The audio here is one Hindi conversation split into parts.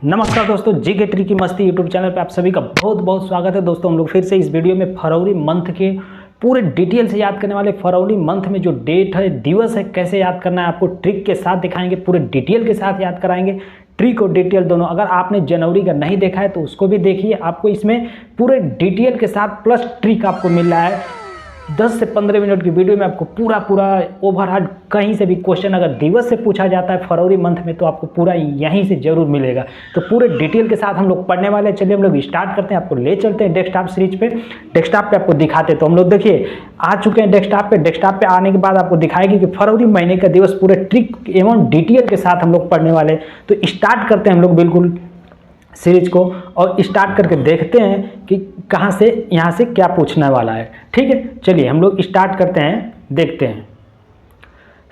नमस्कार दोस्तों, जी के ट्री की मस्ती यूट्यूब चैनल पे आप सभी का बहुत बहुत स्वागत है। दोस्तों हम लोग फिर से इस वीडियो में फरवरी मंथ के पूरे डिटेल से याद करने वाले। फरवरी मंथ में जो डेट है, दिवस है, कैसे याद करना है आपको ट्रिक के साथ दिखाएंगे, पूरे डिटेल के साथ याद कराएंगे। ट्रिक और डिटेल दोनों। अगर आपने जनवरी का नहीं देखा है तो उसको भी देखिए, आपको इसमें पूरे डिटेल के साथ प्लस ट्रिक आपको मिल रहा है। 10 से 15 मिनट की वीडियो में आपको पूरा ओवरऑल कहीं से भी क्वेश्चन अगर दिवस से पूछा जाता है फरवरी मंथ में तो आपको पूरा यहीं से जरूर मिलेगा। तो पूरे डिटेल के साथ हम लोग पढ़ने वाले हैं। चलिए हम लोग स्टार्ट करते हैं, आपको ले चलते हैं डेस्कटॉप सीरीज पे। डेस्कटॉप पे आपको दिखाते हैं। तो हम लोग देखिए आ चुके हैं डेस्कटॉप पे। डेस्कटॉप पे आने के बाद आपको दिखाएगी कि फरवरी महीने का दिवस पूरे ट्रिक एवं डिटेल के साथ हम लोग पढ़ने वाले हैं। तो स्टार्ट करते हैं हम लोग बिल्कुल सीरीज को, और स्टार्ट करके देखते हैं कि कहाँ से यहाँ से क्या पूछने वाला है। ठीक है, चलिए हम लोग स्टार्ट करते हैं, देखते हैं।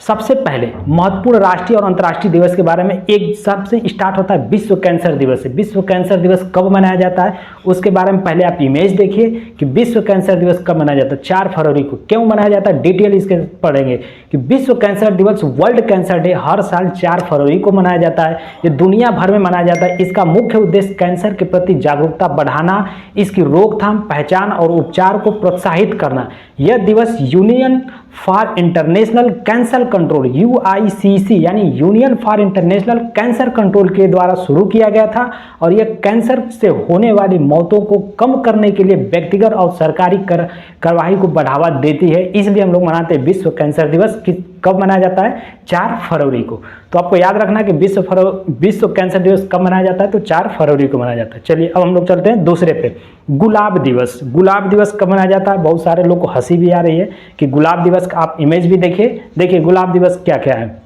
सबसे पहले महत्वपूर्ण राष्ट्रीय और अंतर्राष्ट्रीय दिवस के बारे में एक सबसे स्टार्ट होता है विश्व कैंसर दिवस से। विश्व कैंसर दिवस कब मनाया जाता है उसके बारे में पहले आप इमेज देखिए कि विश्व कैंसर दिवस कब मनाया जाता है। 4 फरवरी को। क्यों मनाया जाता है डिटेल इसके पढ़ेंगे कि विश्व कैंसर दिवस, वर्ल्ड कैंसर डे, हर साल 4 फरवरी को मनाया जाता है। ये दुनिया भर में मनाया जाता है। इसका मुख्य उद्देश्य कैंसर के प्रति जागरूकता बढ़ाना, इसकी रोकथाम, पहचान और उपचार को प्रोत्साहित करना। यह दिवस union for international cancer control UICC यानी union for international cancer control के द्वारा शुरू किया गया था, और यह कैंसर से होने वाली मौतों को कम करने के लिए व्यक्तिगत और सरकारी कार्रवाई को बढ़ावा देती है। इसलिए हम लोग मनाते हैं विश्व कैंसर दिवस। कब मनाया जाता है? 4 फरवरी को। तो आपको याद रखना कि विश्व कैंसर दिवस कब मनाया जाता है, तो 4 फरवरी को मनाया जाता है। चलिए अब हम लोग चलते हैं दूसरे पे। गुलाब दिवस। गुलाब दिवस कब मनाया जाता है? बहुत सारे लोग को हंसी भी आ रही है कि गुलाब दिवस का आप इमेज भी देखिए गुलाब दिवस क्या क्या है।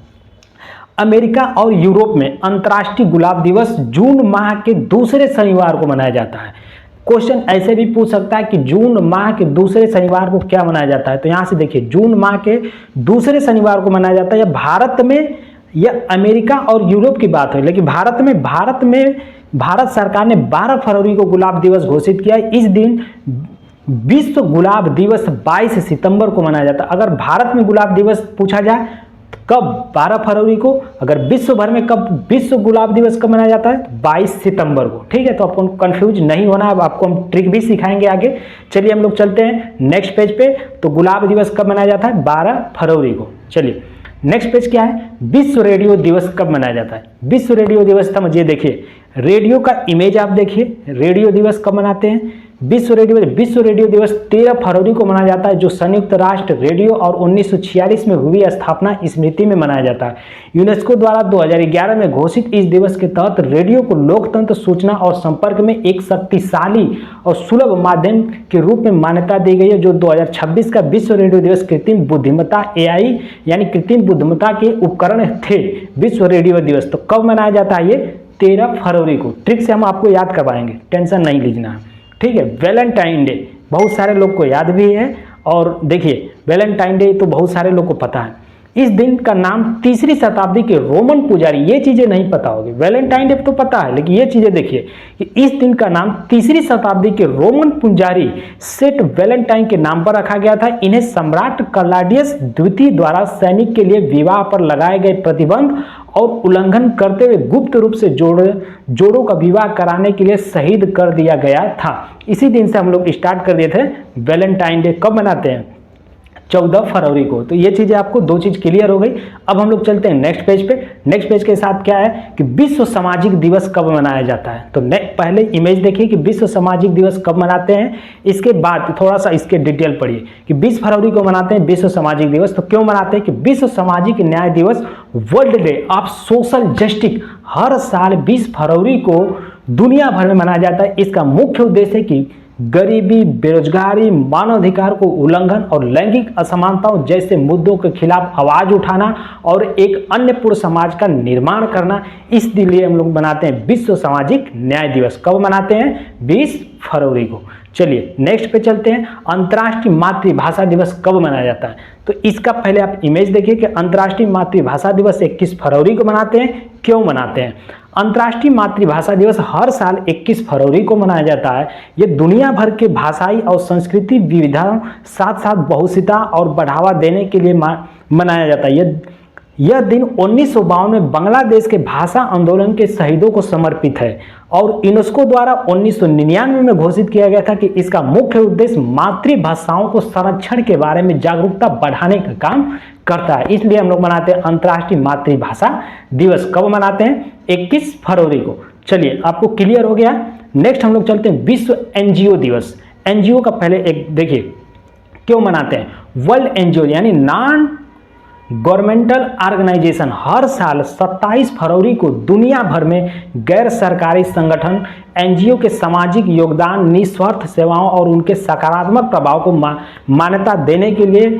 अमेरिका और यूरोप में अंतर्राष्ट्रीय गुलाब दिवस जून माह के दूसरे शनिवार को मनाया जाता है। क्वेश्चन ऐसे भी पूछ सकता है कि जून माह के दूसरे शनिवार को क्या मनाया जाता है। तो यहाँ से देखिए जून माह के दूसरे शनिवार को मनाया जाता है। यह भारत में, यह अमेरिका और यूरोप की बात है, लेकिन भारत में भारत सरकार ने 12 फरवरी को गुलाब दिवस घोषित किया है। इस दिन विश्व गुलाब दिवस 22 सितंबर को मनाया जाता है। अगर भारत में गुलाब दिवस पूछा जाए कब, 12 फरवरी को। अगर विश्व भर में कब विश्व गुलाब दिवस कब मनाया जाता है? 22 सितंबर को। ठीक है, तो आपको कंफ्यूज नहीं होना। अब आपको हम ट्रिक भी सिखाएंगे आगे। चलिए हम लोग चलते हैं नेक्स्ट पेज पे। तो गुलाब दिवस कब मनाया जाता है? 12 फरवरी को। चलिए नेक्स्ट पेज क्या है? विश्व रेडियो दिवस कब मनाया जाता है? विश्व रेडियो दिवस समझिए, देखिए रेडियो का इमेज आप देखिए। रेडियो दिवस कब मनाते हैं? विश्व रेडियो दिवस 13 फरवरी को मनाया जाता है, जो संयुक्त राष्ट्र रेडियो और 1946 में हुई स्थापना स्मृति में मनाया जाता है। यूनेस्को द्वारा 2011 में घोषित इस दिवस के तहत रेडियो को लोकतंत्र, सूचना और संपर्क में एक शक्तिशाली और सुलभ माध्यम के रूप में मान्यता दी गई है। जो 2026 का विश्व रेडियो दिवस कृत्रिम बुद्धिमत्ता AI यानी कृत्रिम बुद्धिमत्ता के उपकरण थे। विश्व रेडियो दिवस तो कब मनाया जाता है? ये 13 फरवरी को। ट्रिक से हम आपको याद करवाएंगे, टेंशन नहीं लीजना है। ठीक है, वैलेंटाइन डे बहुत सारे लोग को याद भी है। और देखिए वैलेंटाइन डे तो बहुत सारे लोग को पता है। इस दिन का नाम 3री शताब्दी के रोमन पुजारी, ये चीजें नहीं पता होगी। वैलेंटाइन डे तो पता है, लेकिन ये चीजें देखिए कि इस दिन का नाम 3री शताब्दी के रोमन पुजारी सेंट वैलेंटाइन के नाम पर रखा गया था। इन्हें सम्राट क्लॉडियस द्वितीय द्वारा सैनिक के लिए विवाह पर लगाए गए प्रतिबंध और उल्लंघन करते हुए गुप्त रूप से जोड़ों का विवाह कराने के लिए शहीद कर दिया गया था। इसी दिन से हम लोग स्टार्ट कर दिए थे वैलेंटाइन डे। कब मनाते हैं? 14 फरवरी को। तो ये चीजें आपको 2 चीज क्लियर हो गई। अब हम लोग चलते हैं नेक्स्ट पेज पे। नेक्स्ट पेज के साथ क्या है कि विश्व सामाजिक दिवस कब मनाया जाता है। तो पहले इमेज देखिए कि विश्व सामाजिक दिवस कब मनाते हैं। इसके बाद थोड़ा सा इसके डिटेल पढ़िए कि 20 फरवरी को मनाते हैं विश्व सामाजिक दिवस। तो क्यों मनाते हैं कि विश्व सामाजिक न्याय दिवस, world day of social justice, हर साल 20 फरवरी को दुनिया भर में मनाया जाता है। इसका मुख्य उद्देश्य है कि गरीबी, बेरोजगारी, मानवाधिकार को उल्लंघन और लैंगिक असमानताओं जैसे मुद्दों के खिलाफ आवाज उठाना और एक अन्य पूर्ण समाज का निर्माण करना। इसलिए हम लोग मनाते हैं विश्व सामाजिक न्याय दिवस। कब मनाते हैं? 20 फरवरी को। चलिए नेक्स्ट पे चलते हैं। अंतर्राष्ट्रीय मातृभाषा दिवस कब मनाया जाता है? तो इसका पहले आप इमेज देखिए कि अंतर्राष्ट्रीय मातृभाषा दिवस 21 फरवरी को मनाते हैं। क्यों मनाते हैं? अंतर्राष्ट्रीय मातृभाषा दिवस हर साल 21 फरवरी को मनाया जाता है। ये दुनिया भर के भाषाई और संस्कृति विविधताओं साथ साथ बहुभाषिता और बढ़ावा देने के लिए मनाया जाता है। यह दिन 1952 में बांग्लादेश के भाषा आंदोलन के शहीदों को समर्पित है और यूनेस्को द्वारा 1999 में घोषित किया गया था कि इसका मुख्य उद्देश्य मातृभाषाओं को संरक्षण के बारे में जागरूकता बढ़ाने का काम करता है। इसलिए हम लोग मनाते हैं अंतर्राष्ट्रीय मातृभाषा दिवस। कब मनाते हैं? 21 फरवरी को। चलिए, आपको क्लियर हो गया। नेक्स्ट हम लोग चलते हैं विश्व एनजीओ दिवस। एनजीओ का पहले एक देखिए क्यों मनाते हैं। वर्ल्ड एनजीओ यानी नॉन गवर्नमेंटल ऑर्गेनाइजेशन हर साल 27 फरवरी को दुनिया भर में गैर सरकारी संगठन एनजीओ के सामाजिक योगदान, निस्वार्थ सेवाओं और उनके सकारात्मक प्रभाव को मान्यता देने के लिए,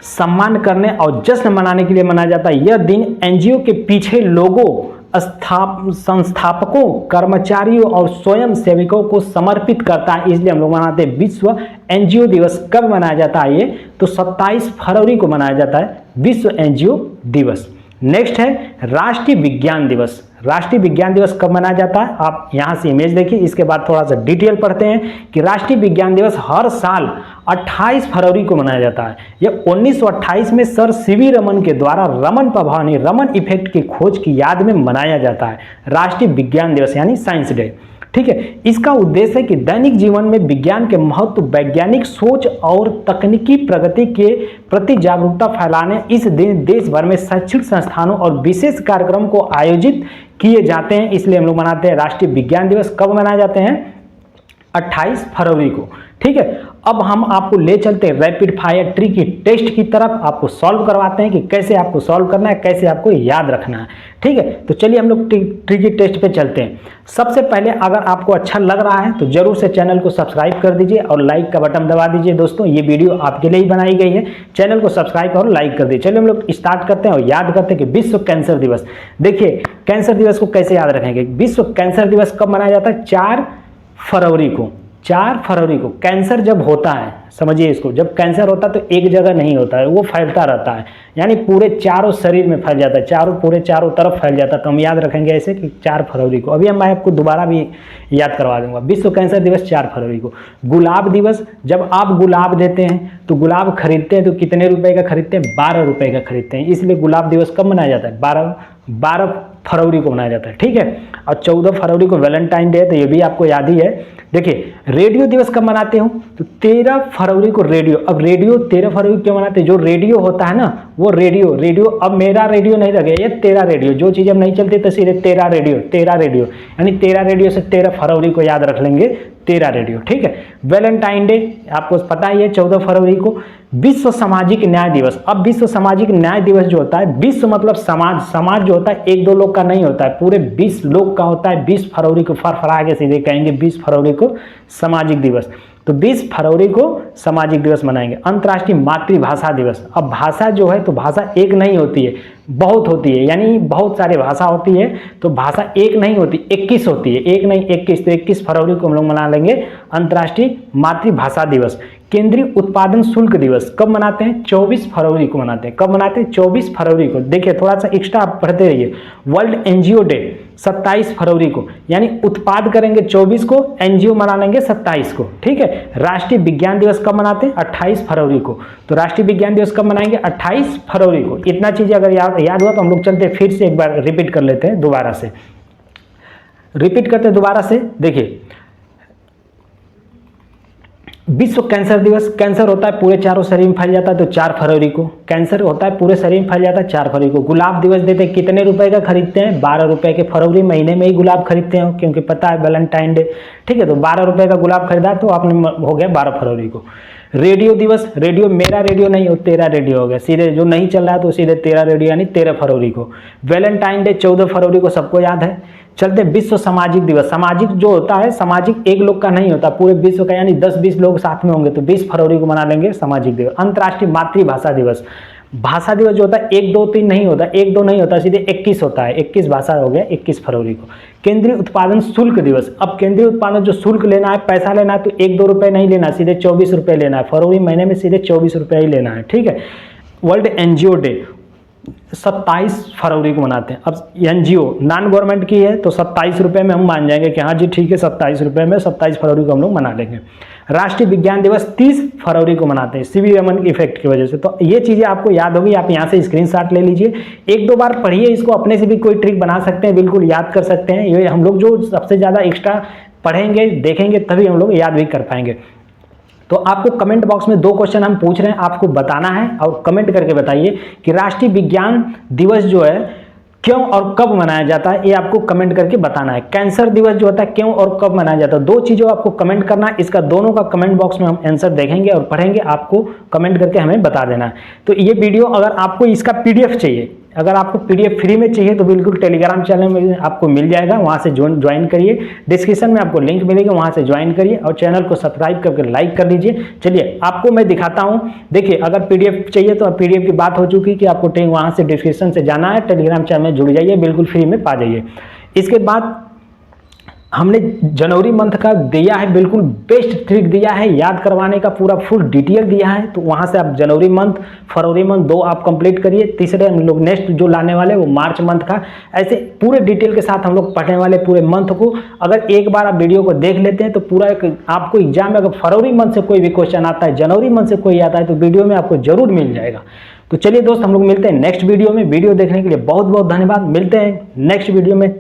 सम्मान करने और जश्न मनाने के लिए मनाया जाता है। यह दिन एनजीओ के पीछे लोगों, संस्थापकों, कर्मचारियों और स्वयं सेवकों को समर्पित करता है। इसलिए हम लोग मनाते हैं विश्व एनजीओ दिवस। कब मनाया जाता है ये? तो 27 फरवरी को मनाया जाता है विश्व एनजीओ दिवस। नेक्स्ट है राष्ट्रीय विज्ञान दिवस। राष्ट्रीय विज्ञान दिवस कब मनाया जाता है? आप यहाँ से इमेज देखिए, इसके बाद थोड़ा सा डिटेल पढ़ते हैं कि राष्ट्रीय विज्ञान दिवस हर साल 28 फरवरी को मनाया जाता है। यह 1928 में सर सीवी रमन के द्वारा रमन प्रभाव यानी रमन इफेक्ट की खोज की याद में मनाया जाता है राष्ट्रीय विज्ञान दिवस यानी साइंस डे। ठीक है, इसका उद्देश्य है कि दैनिक जीवन में विज्ञान के महत्व, वैज्ञानिक सोच और तकनीकी प्रगति के प्रति जागरूकता फैलाने इस दिन देश भर में शैक्षणिक संस्थानों और विशेष कार्यक्रम को आयोजित किए जाते हैं। इसलिए हम लोग मनाते हैं राष्ट्रीय विज्ञान दिवस। कब मनाए जाते हैं? 28 फरवरी को। ठीक है, अब हम आपको ले चलते हैं रैपिड फायर ट्रिकी टेस्ट की तरफ। आपको सॉल्व करवाते हैं कि कैसे आपको सॉल्व करना है, कैसे आपको याद रखना है। ठीक है, तो चलिए हम लोग ट्रिकी टेस्ट पे चलते हैं। सबसे पहले अगर आपको अच्छा लग रहा है तो जरूर से चैनल को सब्सक्राइब कर दीजिए और लाइक का बटन दबा दीजिए। दोस्तों, ये वीडियो आपके लिए ही बनाई गई है। चैनल को सब्सक्राइब और लाइक कर दीजिए। चलिए हम लोग स्टार्ट करते हैं और याद करते हैं कि विश्व कैंसर दिवस। देखिए, कैंसर दिवस को कैसे याद रखेंगे। विश्व कैंसर दिवस कब मनाया जाता है? 4 फरवरी को। 4 फरवरी को कैंसर जब होता है, समझिए इसको, जब कैंसर होता है तो एक जगह नहीं होता है, वो फैलता रहता है, यानी पूरे चारों शरीर में फैल जाता है, पूरे चारों तरफ फैल जाता है। तो हम याद रखेंगे ऐसे कि 4 फरवरी को। अभी मैं आपको दोबारा भी याद करवा दूंगा। विश्व कैंसर दिवस 4 फरवरी को। गुलाब दिवस, जब आप गुलाब देते हैं तो गुलाब खरीदते हैं तो कितने रुपए का खरीदते हैं? 12 रुपए का खरीदते हैं। इसलिए गुलाब दिवस कब मनाया जाता है? 12 फरवरी को मनाया जाता है। ठीक है, और 14 फरवरी को वैलेंटाइन डे है, तो ये भी आपको याद ही है। देखिए, रेडियो दिवस कब मनाते हो? तो 13 फरवरी को रेडियो। अब रेडियो 13 फरवरी क्यों मनाते हैं? जो रेडियो होता है ना, वो रेडियो अब मेरा रेडियो नहीं लगे, ये तेरा रेडियो। जो चीज़ अब नहीं चलती तो सीधे तेरा रेडियो यानी 13 रेडियो से 13 फरवरी को याद रख लेंगे, 13 रेडियो। ठीक है, वैलेंटाइन डे आपको पता ही है 14 फरवरी को। विश्व सामाजिक न्याय दिवस। अब विश्व सामाजिक न्याय दिवस जो होता है, विश्व मतलब समाज जो होता है 1-2 लोग का नहीं होता है, पूरे 20 लोग का होता है। 20 फरवरी को फरफरा के सीधे कहेंगे 20 फरवरी को सामाजिक दिवस। तो 20 फरवरी को सामाजिक दिवस मनाएंगे। अंतर्राष्ट्रीय मातृभाषा दिवस। अब भाषा जो है तो भाषा एक नहीं होती है, बहुत होती है, यानी बहुत सारी भाषा होती है, तो भाषा एक नहीं होती, 21 होती है, एक नहीं 21। तो 21 फरवरी को हम लोग मना लेंगे अंतर्राष्ट्रीय मातृभाषा दिवस। केंद्रीय उत्पादन शुल्क दिवस कब मनाते हैं? 24 फरवरी को मनाते हैं। कब मनाते हैं? 24 फरवरी को। देखिए, थोड़ा सा एक्स्ट्रा आप पढ़ते रहिए। वर्ल्ड एनजीओ डे 27 फरवरी को, यानी उत्पाद करेंगे 24 को, एनजीओ मना लेंगे 27 को। ठीक है, राष्ट्रीय विज्ञान दिवस कब मनाते हैं? 28 फरवरी को। तो राष्ट्रीय विज्ञान दिवस कब मनाएंगे? 28 फरवरी को। इतना चीज़ अगर याद हुआ तो हम लोग चलते फिर से एक बार रिपीट कर लेते हैं, दोबारा से रिपीट करते हैं दोबारा से। देखिए, विश्व कैंसर दिवस। कैंसर होता है पूरे चारों शरीर में फैल जाता है तो 4 फरवरी को। कैंसर होता है पूरे शरीर में फैल जाता है 4 फरवरी को। गुलाब दिवस देते हैं, कितने रुपए का खरीदते हैं? 12 रुपए के। फरवरी महीने में ही गुलाब खरीदते हैं क्योंकि पता है वैलेंटाइन डे। ठीक है, तो 12 रुपए का गुलाब खरीदा तो आपने हो गया 12 फरवरी को। रेडियो दिवस। रेडियो मेरा रेडियो नहीं हो, तेरा रेडियो हो गया, सीधे जो नहीं चल रहा है तो सीधे तेरा रेडियो यानी 13 फरवरी को। वैलेंटाइन डे 14 फरवरी को, सबको याद है। चलते विश्व सामाजिक दिवस। सामाजिक जो होता है, सामाजिक एक लोग का नहीं होता, पूरे विश्व का, यानी 10-20 लोग साथ में होंगे तो 20 फरवरी को मना लेंगे सामाजिक दिवस। अंतर्राष्ट्रीय मातृभाषा दिवस। भाषा दिवस जो होता है 1, 2, 3 नहीं होता, 1, 2 नहीं होता, सीधे 21 होता है। 21 भाषा हो गया 21 फरवरी को। केंद्रीय उत्पादन शुल्क दिवस। अब केंद्रीय उत्पादन जो शुल्क लेना है, पैसा लेना है तो 1-2 रुपए नहीं लेना, सीधे 24 रुपए लेना है। फरवरी महीने में सीधे 24 रुपए ही लेना है। ठीक है। World NGO day. 27 फरवरी को मनाते हैं। अब एनजीओ नॉन गवर्नमेंट की है तो 27 रुपये में हम मान जाएंगे कि हाँ जी ठीक है 27 रुपये में 27 फरवरी को हम लोग मना लेंगे। राष्ट्रीय विज्ञान दिवस 30 फरवरी को मनाते हैं सीवी रमन के इफेक्ट की वजह से। तो ये चीज़ें आपको याद होगी, आप यहाँ से स्क्रीनशॉट ले लीजिए, एक दो बार पढ़िए इसको, अपने से भी कोई ट्रिक बना सकते हैं, बिल्कुल याद कर सकते हैं। ये हम लोग जो सबसे ज़्यादा एक्स्ट्रा पढ़ेंगे देखेंगे तभी हम लोग याद भी कर पाएंगे। तो आपको कमेंट बॉक्स में 2 क्वेश्चन हम पूछ रहे हैं, आपको बताना है और कमेंट करके बताइए कि राष्ट्रीय विज्ञान दिवस जो है क्यों और कब मनाया जाता है, ये आपको कमेंट करके बताना है। कैंसर दिवस जो होता है क्यों और कब मनाया जाता है, 2 चीज़ों आपको कमेंट करना है। इसका दोनों का कमेंट बॉक्स में हम आंसर देखेंगे और पढ़ेंगे, आपको कमेंट करके हमें बता देना है। तो ये वीडियो अगर आपको इसका PDF चाहिए, अगर आपको PDF फ्री में चाहिए तो बिल्कुल टेलीग्राम चैनल में आपको मिल जाएगा, वहाँ से ज्वाइन करिए। डिस्क्रिप्शन में आपको लिंक मिलेगा, वहाँ से ज्वाइन करिए और चैनल को सब्सक्राइब करके लाइक कर दीजिए। चलिए आपको मैं दिखाता हूँ। देखिए अगर PDF चाहिए तो PDF की बात हो चुकी कि आपको वहाँ से डिस्क्रिप्शन से जाना है, टेलीग्राम चैनल में जुड़ जाइए, बिल्कुल फ्री में पा जाइए। इसके बाद हमने जनवरी मंथ का दिया है, बिल्कुल बेस्ट ट्रिक दिया है, याद करवाने का पूरा फुल डिटेल दिया है। तो वहाँ से आप जनवरी मंथ, फरवरी मंथ 2 आप कंप्लीट करिए। तीसरे हम लोग नेक्स्ट जो लाने वाले वो मार्च मंथ का, ऐसे पूरे डिटेल के साथ हम लोग पढ़ने वाले पूरे मंथ को। अगर एक बार आप वीडियो को देख लेते हैं तो पूरा आपको एग्जाम में अगर फरवरी मंथ से कोई भी क्वेश्चन आता है, जनवरी मंथ से कोई आता है तो वीडियो में आपको जरूर मिल जाएगा। तो चलिए दोस्त हम लोग मिलते हैं नेक्स्ट वीडियो में। वीडियो देखने के लिए बहुत बहुत धन्यवाद। मिलते हैं नेक्स्ट वीडियो में।